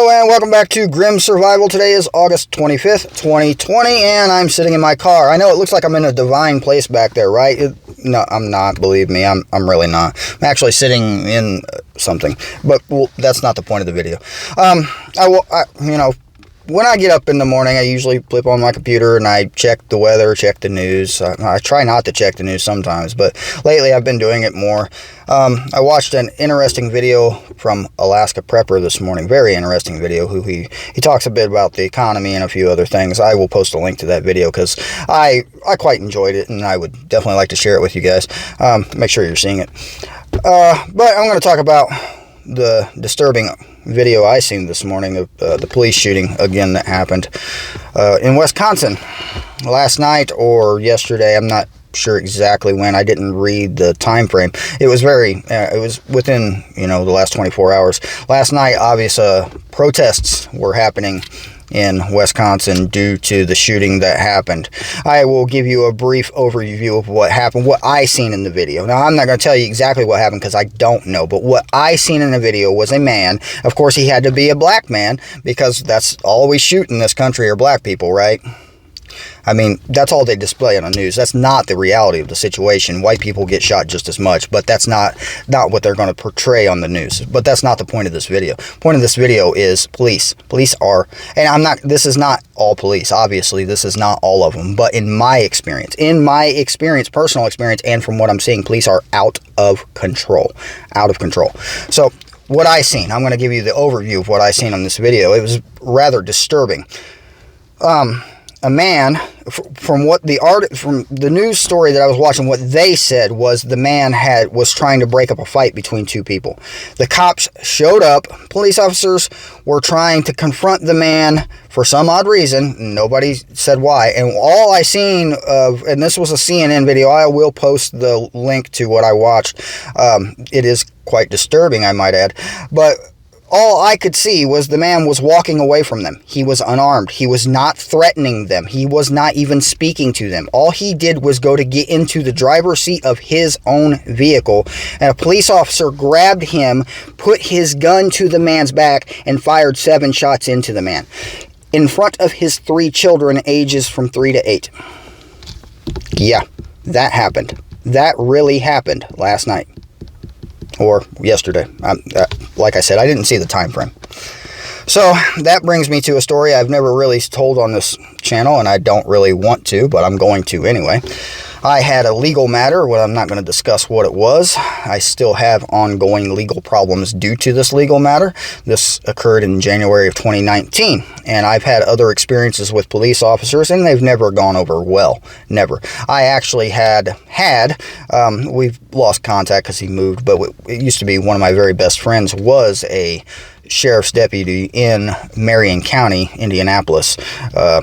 Hello and welcome back to Grim Survival. Today is August 25th, 2020, and I'm sitting in my car. I know it looks like I'm in a divine place back there, right? No, I'm not, believe me. I'm really not. I'm actually sitting in something, but that's not the point of the video. When I get up in the morning, I usually flip on my computer and I check the weather, check the news. I try not to check the news sometimes, but lately I've been doing it more. I watched an interesting video from Alaska Prepper this morning. Very interesting video. He talks a bit about the economy and a few other things. I will post a link to that video because I quite enjoyed it and I would definitely like to share it with you guys. Make sure you're seeing it. But I'm going to talk about the disturbing video I seen this morning of the police shooting again that happened in Wisconsin last night or yesterday. I'm not sure exactly when. I didn't read the time frame. It was it was within the last 24 hours. Last night, obvious protests were happening in Wisconsin due to the shooting that happened. I will give you a brief overview of what happened, what I seen in the video. Now, I'm not going to tell you exactly what happened because I don't know, but what I seen in the video was a man. Of course, he had to be a black man because that's all we shoot in this country are black people, right? I mean, that's all they display on the news. That's not the reality of the situation. White people get shot just as much, but that's not what they're going to portray on the news. But that's not the point of this video. The point of this video is police. Police are, and this is not all police. Obviously, this is not all of them. But in my experience, personal experience, and from what I'm seeing, police are out of control. Out of control. So, what I seen, I'm going to give you the overview of what I seen on this video. It was rather disturbing. A man, from the news story that I was watching, what they said was the man was trying to break up a fight between two people. The cops showed up. Police officers were trying to confront the man for some odd reason. Nobody said why. And all I seen and this was a CNN video. I will post the link to what I watched. It is quite disturbing, I might add. But all I could see was the man was walking away from them. He was unarmed. He was not threatening them. He was not even speaking to them. All he did was go to get into the driver's seat of his own vehicle, and a police officer grabbed him, put his gun to the man's back, and fired 7 shots into the man in front of his 3 children, ages from 3 to 8. Yeah, that happened. That really happened last night. Or yesterday. Like I said, I didn't see the time frame. So that brings me to a story I've never really told on this channel, and I don't really want to, but I'm going to anyway. I had a legal matter. Well, I'm not going to discuss what it was. I still have ongoing legal problems due to this legal matter. This occurred in January of 2019, and I've had other experiences with police officers, and they've never gone over well. Never. I actually we've lost contact because he moved, but it used to be one of my very best friends was a sheriff's deputy in Marion County, Indianapolis.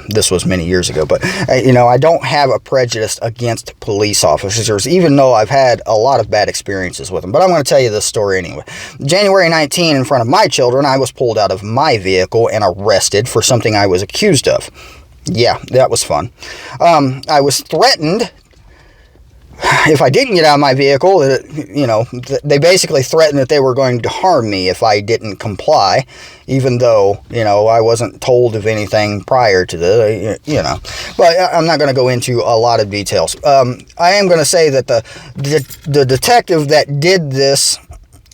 This was many years ago, but I don't have a prejudice against police officers, even though I've had a lot of bad experiences with them. But I'm going to tell you this story anyway. January 19, in front of my children, I was pulled out of my vehicle and arrested for something I was accused of. Yeah, that was fun. I was threatened. If I didn't get out of my vehicle, they basically threatened that they were going to harm me if I didn't comply, even though, I wasn't told of anything prior to this, But I'm not going to go into a lot of details. I am going to say that the detective that did this,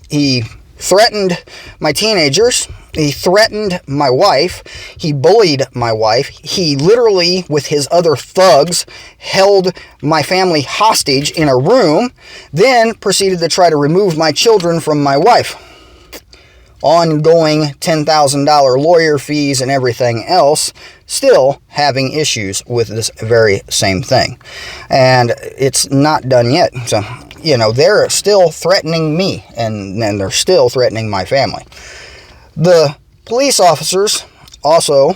he threatened my teenagers. He threatened my wife. He bullied my wife. He literally, with his other thugs, held my family hostage in a room, then proceeded to try to remove my children from my wife. Ongoing $10,000 lawyer fees and everything else, still having issues with this very same thing. And it's not done yet. So, they're still threatening me, and they're still threatening my family. The police officers also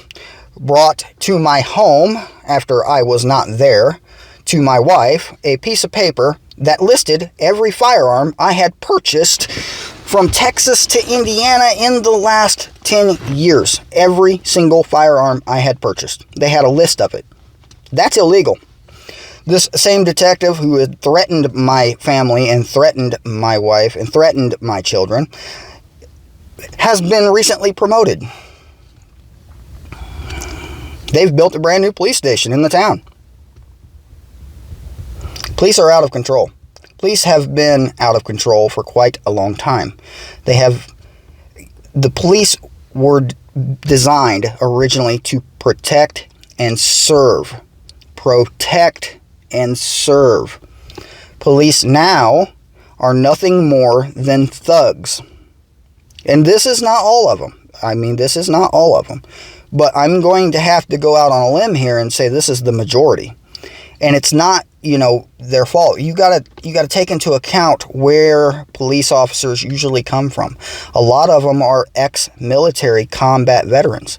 brought to my home, after I was not there, to my wife, a piece of paper that listed every firearm I had purchased from Texas to Indiana in the last 10 years. Every single firearm I had purchased. They had a list of it. That's illegal. This same detective who had threatened my family and threatened my wife and threatened my children has been recently promoted. They've built a brand new police station in the town. Police are out of control. Police have been out of control for quite a long time. The police were designed originally to protect and serve. Protect and serve. Police now are nothing more than thugs. And this is not all of them. I mean, this is not all of them. But I'm going to have to go out on a limb here and say this is the majority. And it's not, their fault. You gotta take into account where police officers usually come from. A lot of them are ex-military combat veterans.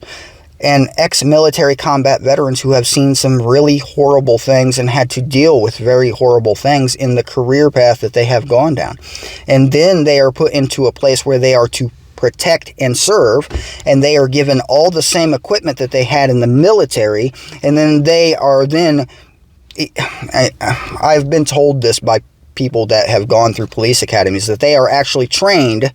And ex-military combat veterans who have seen some really horrible things and had to deal with very horrible things in the career path that they have gone down. And then they are put into a place where they are to protect and serve, and they are given all the same equipment that they had in the military, and then they are then... I've been told this by people that have gone through police academies, that they are actually trained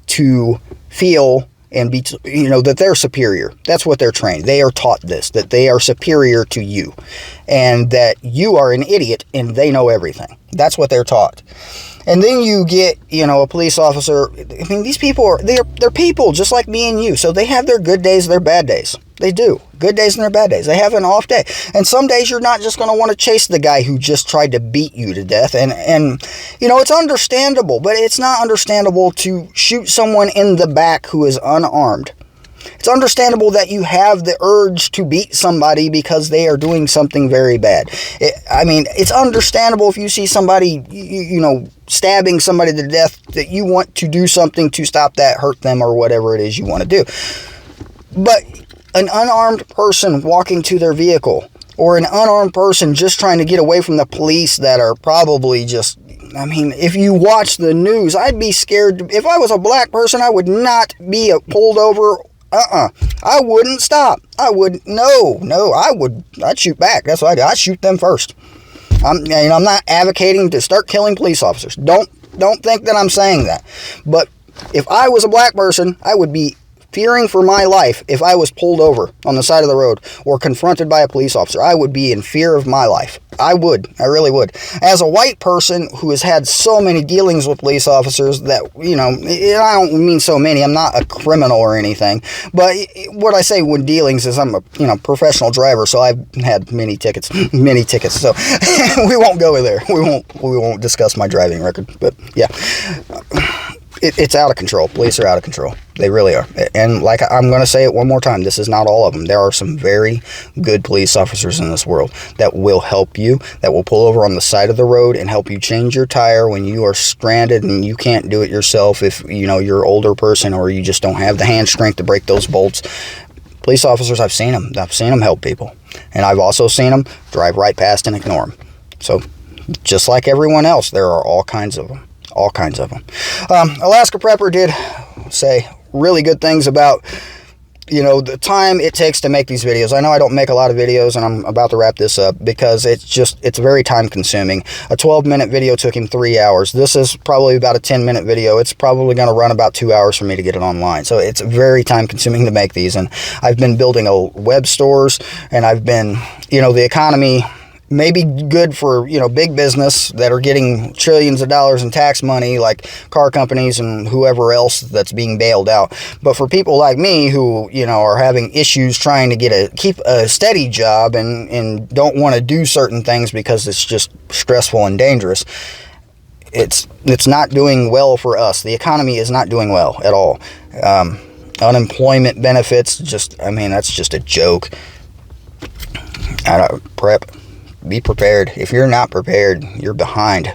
to feel and be, that they're superior. That's what they're trained. They are taught this, that they are superior to you, and that you are an idiot and they know everything. That's what they're taught. And then you get, a police officer. I mean, these people they're people just like me and you. So they have their good days, their bad days. They do. Good days and their bad days. They have an off day. And some days you're not just going to want to chase the guy who just tried to beat you to death. And it's understandable, but it's not understandable to shoot someone in the back who is unarmed. It's understandable that you have the urge to beat somebody because they are doing something very bad. It's understandable if you see somebody, stabbing somebody to death, that you want to do something to stop that, hurt them, or whatever it is you want to do. But an unarmed person walking to their vehicle, or an unarmed person just trying to get away from the police that are probably just... if you watch the news, I'd be scared. If I was a black person, I would not be pulled over. I wouldn't stop. I'd shoot back. That's what I do. I'd shoot them first. I'm not advocating to start killing police officers. Don't think that I'm saying that. But if I was a black person, I would be fearing for my life if I was pulled over on the side of the road or confronted by a police officer. I would be in fear of my life. I would. I really would. As a white person who has had so many dealings with police officers that, I don't mean so many. I'm not a criminal or anything. But what I say when dealings is I'm a, professional driver, so I've had many tickets. So we won't go there. We won't discuss my driving record. But yeah. It's out of control. Police are out of control. They really are. And I'm going to say it one more time, this is not all of them. There are some very good police officers in this world that will help you, that will pull over on the side of the road and help you change your tire when you are stranded and you can't do it yourself if, you're an older person or you just don't have the hand strength to break those bolts. Police officers, I've seen them. I've seen them help people. And I've also seen them drive right past and ignore them. So, just like everyone else, there are all kinds of them. All kinds of them. Alaska Prepper did say really good things about, the time it takes to make these videos. I know I don't make a lot of videos, and I'm about to wrap this up because it's very time consuming. A 12-minute video took him 3 hours. This is probably about a 10-minute video. It's probably going to run about 2 hours for me to get it online. So it's very time consuming to make these. And I've been building web stores, and I've been, the economy may be good for, big business that are getting trillions of dollars in tax money, like car companies and whoever else that's being bailed out. But for people like me who, are having issues trying to keep a steady job and don't want to do certain things because it's just stressful and dangerous, it's not doing well for us. The economy is not doing well at all. Unemployment benefits, that's just a joke. Prep. Be prepared. If you're not prepared, you're behind.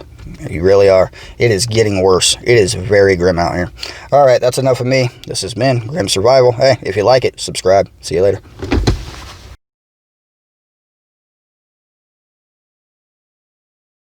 You really are. It is getting worse. It is very grim out here. All right, that's enough of me. This has been Grim Survival. Hey, if you like it, subscribe. See you later.